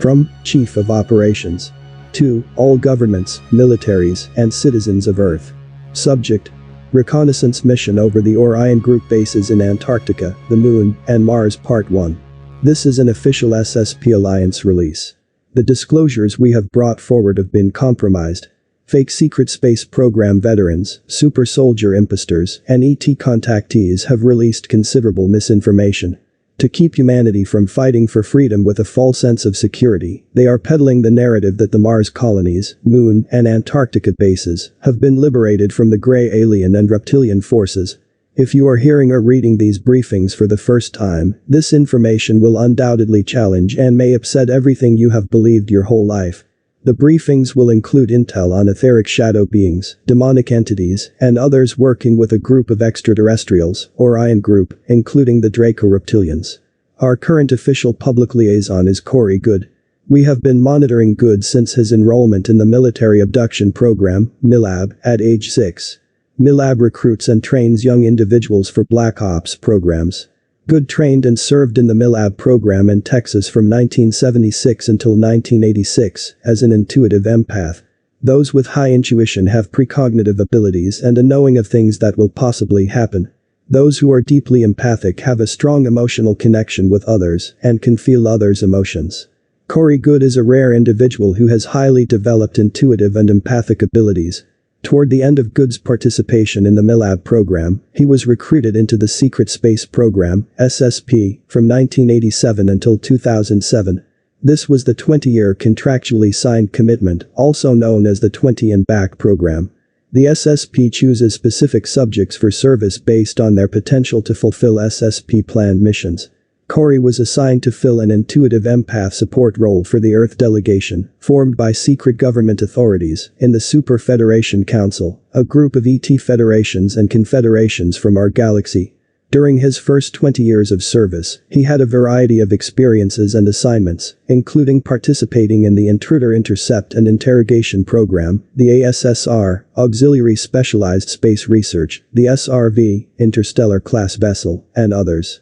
From Chief of Operations to all governments, militaries, and citizens of Earth. Subject: Reconnaissance mission over the Orion Group bases in Antarctica, the Moon, and Mars Part 1. This is an official SSP Alliance release. The disclosures we have brought forward have been compromised. Fake secret space program veterans, super soldier imposters, and ET contactees have released considerable misinformation. To keep humanity from fighting for freedom with a false sense of security, they are peddling the narrative that the Mars colonies, Moon, and Antarctica bases have been liberated from the gray alien and reptilian forces. If you are hearing or reading these briefings for the first time, this information will undoubtedly challenge and may upset everything you have believed your whole life. The briefings will include intel on etheric shadow beings, demonic entities, and others working with a group of extraterrestrials, Orion Group, including the Draco Reptilians. Our current official public liaison is Cory Good. We have been monitoring Good since his enrollment in the military abduction program, MILAB, at age 6. MILAB recruits and trains young individuals for Black Ops programs. Good trained and served in the MILAB program in Texas from 1976 until 1986 as an intuitive empath. Those with high intuition have precognitive abilities and a knowing of things that will possibly happen. Those who are deeply empathic have a strong emotional connection with others and can feel others' emotions. Cory Good is a rare individual who has highly developed intuitive and empathic abilities. Toward the end of Good's participation in the MILAB program, he was recruited into the Secret Space Program, SSP, from 1987 until 2007. This was the 20-year contractually signed commitment, also known as the 20 and Back program. The SSP chooses specific subjects for service based on their potential to fulfill SSP planned missions. Cory was assigned to fill an intuitive empath support role for the Earth delegation, formed by secret government authorities, in the Super Federation Council, a group of ET federations and confederations from our galaxy. During his first 20 years of service, he had a variety of experiences and assignments, including participating in the Intruder Intercept and Interrogation Program, the ASSR, Auxiliary Specialized Space Research, the SRV, Interstellar Class Vessel, and others.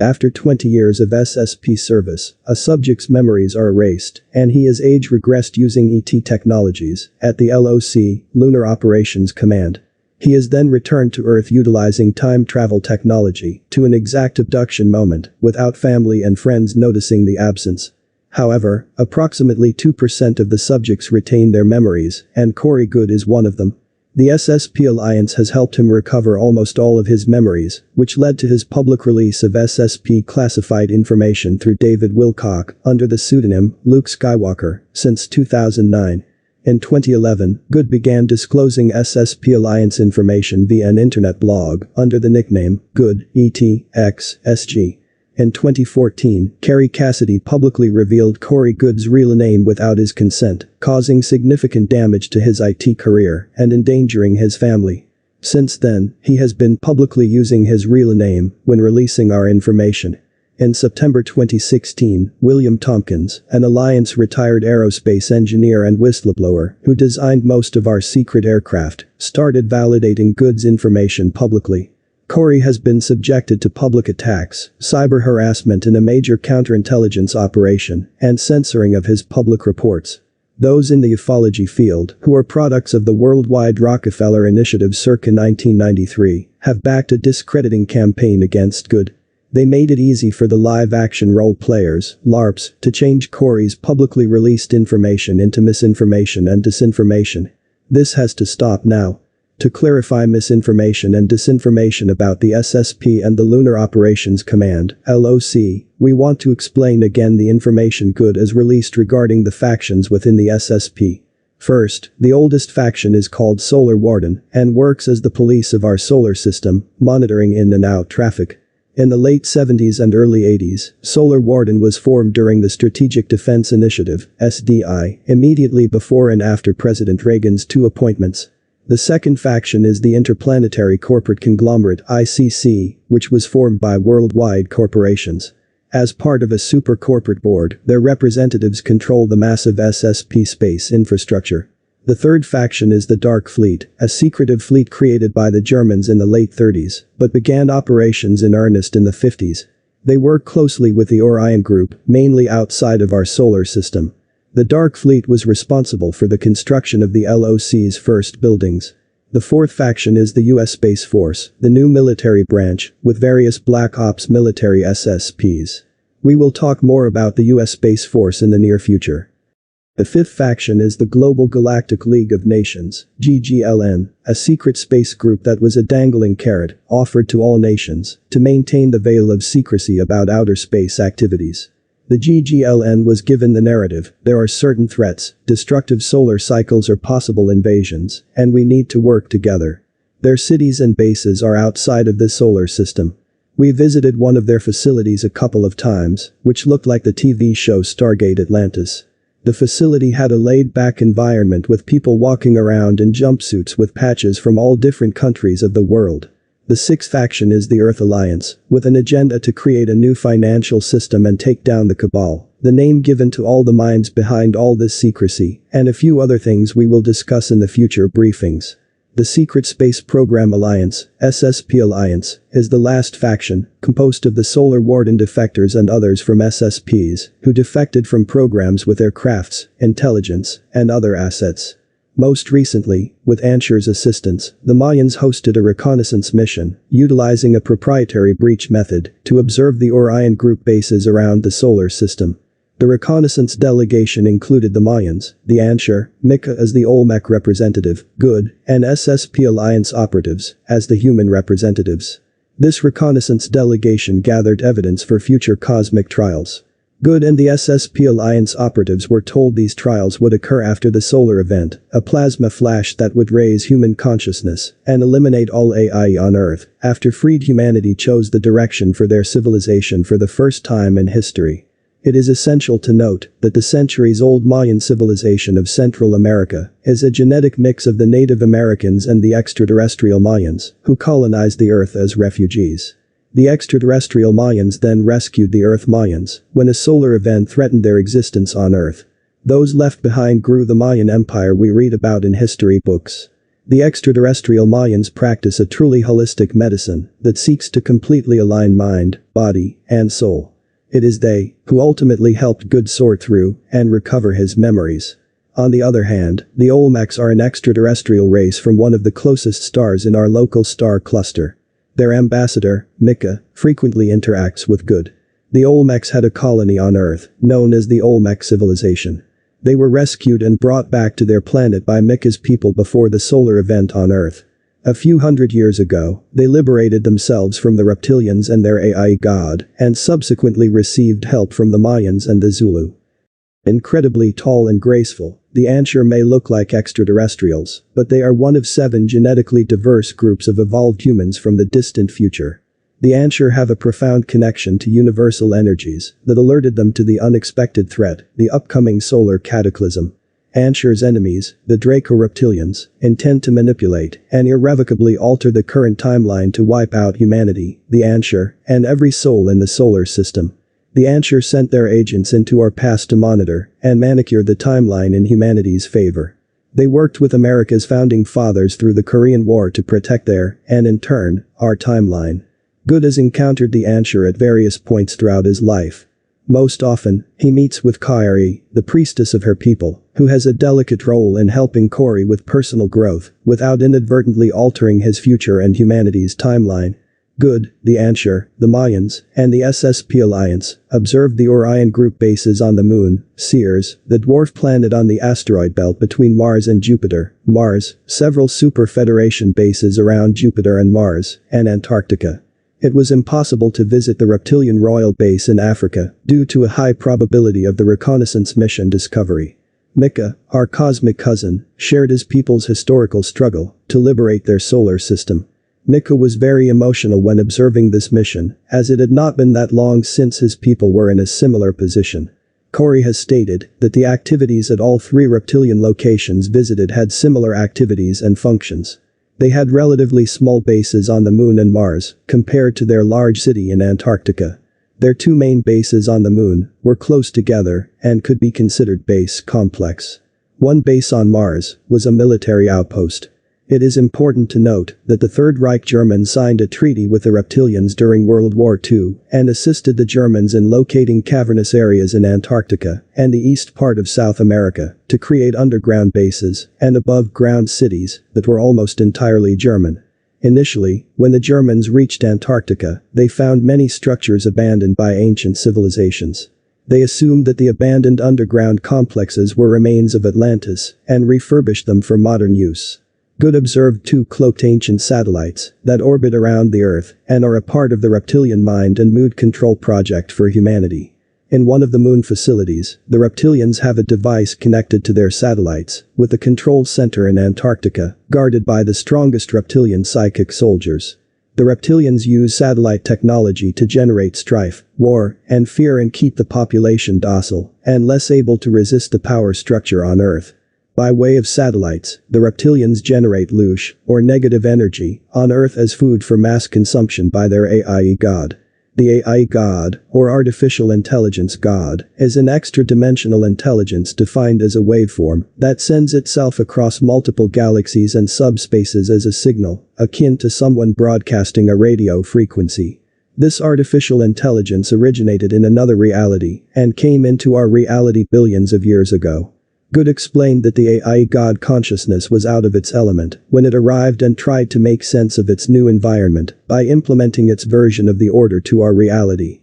After 20 years of SSP service, a subject's memories are erased, and he is age-regressed using ET technologies at the LOC, Lunar Operations Command. He is then returned to Earth utilizing time travel technology to an exact abduction moment, without family and friends noticing the absence. However, approximately 2% of the subjects retain their memories, and Cory Good is one of them. The SSP Alliance has helped him recover almost all of his memories, which led to his public release of SSP classified information through David Wilcock, under the pseudonym Luke Skywalker, since 2009. In 2011, Good began disclosing SSP Alliance information via an internet blog, under the nickname Good ETXSG. In 2014, Carrie Cassidy publicly revealed Cory Good's real name without his consent, causing significant damage to his IT career and endangering his family. Since then, he has been publicly using his real name when releasing our information. In September 2016, William Tompkins, an Alliance retired aerospace engineer and whistleblower who designed most of our secret aircraft, started validating Good's information publicly. Cory has been subjected to public attacks, cyber harassment in a major counterintelligence operation, and censoring of his public reports. Those in the ufology field, who are products of the worldwide Rockefeller Initiative circa 1993, have backed a discrediting campaign against Good. They made it easy for the live-action role players, LARPs, to change Cory's publicly released information into misinformation and disinformation. This has to stop now. To clarify misinformation and disinformation about the SSP and the Lunar Operations Command, LOC, we want to explain again the information Good has released regarding the factions within the SSP. First, the oldest faction is called Solar Warden and works as the police of our solar system, monitoring in and out traffic. In the late 70s and early 80s, Solar Warden was formed during the Strategic Defense Initiative, SDI, immediately before and after President Reagan's 2 appointments. The second faction is the Interplanetary Corporate Conglomerate ICC, which was formed by worldwide corporations. As part of a super corporate board, their representatives control the massive SSP space infrastructure. The third faction is the Dark Fleet, a secretive fleet created by the Germans in the late 30s, but began operations in earnest in the 50s. They work closely with the Orion Group, mainly outside of our solar system. The Dark Fleet was responsible for the construction of the LOC's first buildings. The fourth faction is the US Space Force, the new military branch, with various Black Ops military SSPs. We will talk more about the US Space Force in the near future. The fifth faction is the Global Galactic League of Nations, GGLN, a secret space group that was a dangling carrot offered to all nations to maintain the veil of secrecy about outer space activities. The GGLN was given the narrative: there are certain threats, destructive solar cycles or possible invasions, and we need to work together. Their cities and bases are outside of the solar system. We visited one of their facilities a couple of times, which looked like the TV show Stargate Atlantis. The facility had a laid-back environment with people walking around in jumpsuits with patches from all different countries of the world. The sixth faction is the Earth Alliance, with an agenda to create a new financial system and take down the Cabal, the name given to all the minds behind all this secrecy, and a few other things we will discuss in the future briefings. The Secret Space Program Alliance, SSP Alliance, is the last faction, composed of the Solar Warden defectors and others from SSPs, who defected from programs with their crafts, intelligence, and other assets. Most recently, with Ansher's assistance, the Mayans hosted a reconnaissance mission, utilizing a proprietary breach method, to observe the Orion Group bases around the solar system. The reconnaissance delegation included the Mayans, the Ansher, Mika as the Olmec representative, Good, and SSP Alliance operatives as the human representatives. This reconnaissance delegation gathered evidence for future cosmic trials. Good and the SSP Alliance operatives were told these trials would occur after the solar event, a plasma flash that would raise human consciousness and eliminate all AI on Earth, after freed humanity chose the direction for their civilization for the first time in history. It is essential to note that the centuries-old Mayan civilization of Central America is a genetic mix of the Native Americans and the extraterrestrial Mayans, who colonized the Earth as refugees. The extraterrestrial Mayans then rescued the Earth Mayans when a solar event threatened their existence on Earth. Those left behind grew the Mayan Empire we read about in history books. The extraterrestrial Mayans practice a truly holistic medicine that seeks to completely align mind, body, and soul. It is they who ultimately helped Good sort through and recover his memories. On the other hand, the Olmecs are an extraterrestrial race from one of the closest stars in our local star cluster. Their ambassador, Mika, frequently interacts with Good. The Olmecs had a colony on Earth, known as the Olmec civilization. They were rescued and brought back to their planet by Mika's people before the solar event on Earth. A few hundred years ago, they liberated themselves from the reptilians and their AI god, and subsequently received help from the Mayans and the Zulu. Incredibly tall and graceful, the Ansher may look like extraterrestrials, but they are one of 7 genetically diverse groups of evolved humans from the distant future. The Ansher have a profound connection to universal energies that alerted them to the unexpected threat, the upcoming solar cataclysm. Ansher's enemies, the Draco-reptilians, intend to manipulate and irrevocably alter the current timeline to wipe out humanity, the Ansher, and every soul in the solar system. The Ansher sent their agents into our past to monitor and manicure the timeline in humanity's favor. They worked with America's founding fathers through the Korean War to protect their, and in turn, our timeline. Good has encountered the Ansher at various points throughout his life. Most often, he meets with Cory, the priestess of her people, who has a delicate role in helping Cory with personal growth without inadvertently altering his future and humanity's timeline. Good, the Ansher, the Mayans, and the SSP Alliance observed the Orion Group bases on the Moon, Ceres, the dwarf planet on the asteroid belt between Mars and Jupiter, Mars, several Super Federation bases around Jupiter and Mars, and Antarctica. It was impossible to visit the reptilian royal base in Africa due to a high probability of the reconnaissance mission discovery. Mika, our cosmic cousin, shared his people's historical struggle to liberate their solar system. Mika was very emotional when observing this mission, as it had not been that long since his people were in a similar position. Cory has stated that the activities at all 3 reptilian locations visited had similar activities and functions. They had relatively small bases on the Moon and Mars, compared to their large city in Antarctica. Their 2 main bases on the Moon were close together and could be considered base complex. One base on Mars was a military outpost. It is important to note that the Third Reich Germans signed a treaty with the reptilians during World War II and assisted the Germans in locating cavernous areas in Antarctica and the east part of South America to create underground bases and above-ground cities that were almost entirely German. Initially, when the Germans reached Antarctica, they found many structures abandoned by ancient civilizations. They assumed that the abandoned underground complexes were remains of Atlantis and refurbished them for modern use. Good observed two cloaked ancient satellites that orbit around the Earth and are a part of the reptilian mind and mood control project for humanity. In one of the moon facilities, the reptilians have a device connected to their satellites, with a control center in Antarctica, guarded by the strongest reptilian psychic soldiers. The reptilians use satellite technology to generate strife, war, and fear and keep the population docile and less able to resist the power structure on Earth. By way of satellites, the reptilians generate loosh, or negative energy, on Earth as food for mass consumption by their AI god. The AI god, or artificial intelligence god, is an extra-dimensional intelligence defined as a waveform that sends itself across multiple galaxies and subspaces as a signal, akin to someone broadcasting a radio frequency. This artificial intelligence originated in another reality and came into our reality billions of years ago. Good explained that the AI god consciousness was out of its element when it arrived and tried to make sense of its new environment by implementing its version of the order to our reality.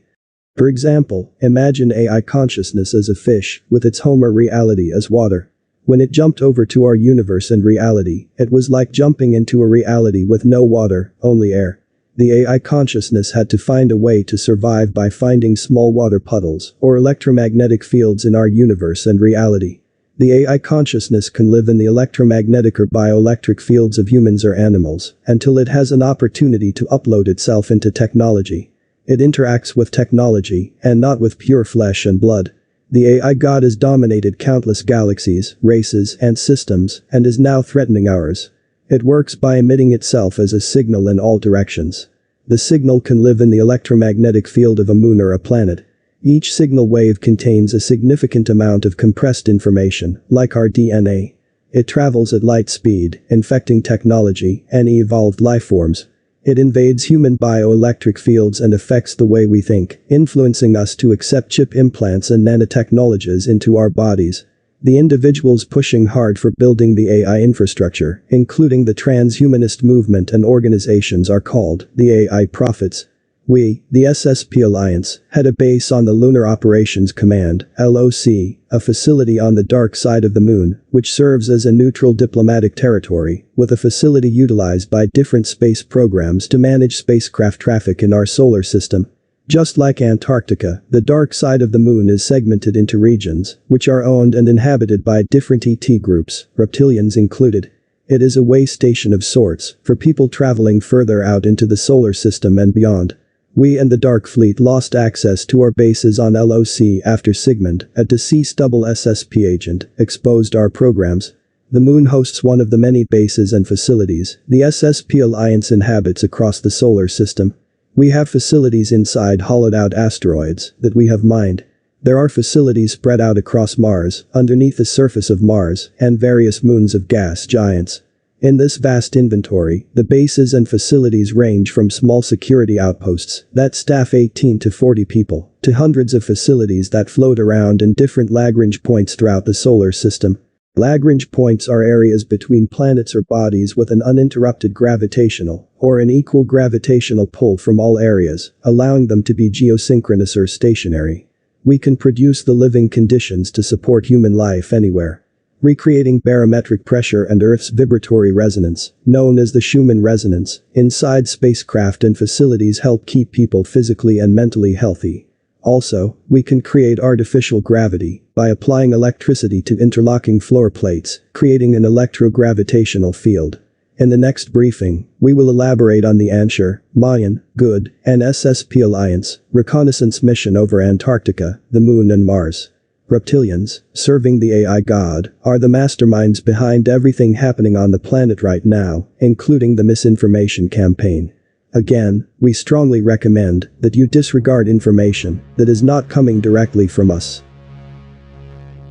For example, imagine AI consciousness as a fish with its Homer reality as water. When it jumped over to our universe and reality, it was like jumping into a reality with no water, only air. The AI consciousness had to find a way to survive by finding small water puddles or electromagnetic fields in our universe and reality. The AI consciousness can live in the electromagnetic or bioelectric fields of humans or animals until it has an opportunity to upload itself into technology. It interacts with technology and not with pure flesh and blood. The AI god has dominated countless galaxies, races, and systems and is now threatening ours. It works by emitting itself as a signal in all directions. The signal can live in the electromagnetic field of a moon or a planet. Each signal wave contains a significant amount of compressed information, like our DNA. It travels at light speed, infecting technology and evolved lifeforms. It invades human bioelectric fields and affects the way we think, influencing us to accept chip implants and nanotechnologies into our bodies. The individuals pushing hard for building the AI infrastructure, including the transhumanist movement and organizations, are called the AI prophets. We, the SSP Alliance, had a base on the Lunar Operations Command, LOC, a facility on the dark side of the moon, which serves as a neutral diplomatic territory, with a facility utilized by different space programs to manage spacecraft traffic in our solar system. Just like Antarctica, the dark side of the moon is segmented into regions, which are owned and inhabited by different ET groups, reptilians included. It is a way station of sorts for people traveling further out into the solar system and beyond. We and the Dark Fleet lost access to our bases on LOC after Sigmund, a deceased double SSP agent, exposed our programs. The moon hosts one of the many bases and facilities the SSP Alliance inhabits across the solar system. We have facilities inside hollowed-out asteroids that we have mined. There are facilities spread out across Mars, underneath the surface of Mars, and various moons of gas giants. In this vast inventory, the bases and facilities range from small security outposts that staff 18 to 40 people, to hundreds of facilities that float around in different Lagrange points throughout the solar system. Lagrange points are areas between planets or bodies with an uninterrupted gravitational, or an equal gravitational pull from all areas, allowing them to be geosynchronous or stationary. We can produce the living conditions to support human life anywhere. Recreating barometric pressure and Earth's vibratory resonance, known as the Schumann resonance, inside spacecraft and facilities help keep people physically and mentally healthy. Also, we can create artificial gravity by applying electricity to interlocking floor plates, creating an electrogravitational field. In the next briefing, we will elaborate on the Ansher, Mayan, Good, and SSP Alliance reconnaissance mission over Antarctica, the Moon and Mars. Reptilians, serving the AI god, are the masterminds behind everything happening on the planet right now, including the misinformation campaign. Again, we strongly recommend that you disregard information that is not coming directly from us.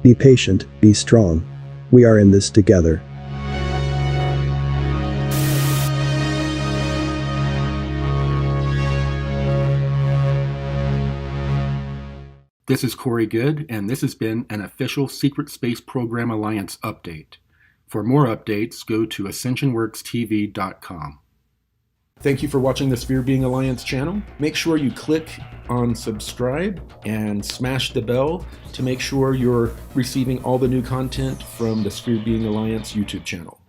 Be patient, be strong. We are in this together. This is Cory Good, and this has been an official Secret Space Program Alliance update. For more updates, go to ascensionworkstv.com. Thank you for watching the Sphere Being Alliance channel. Make sure you click on subscribe and smash the bell to make sure you're receiving all the new content from the Sphere Being Alliance YouTube channel.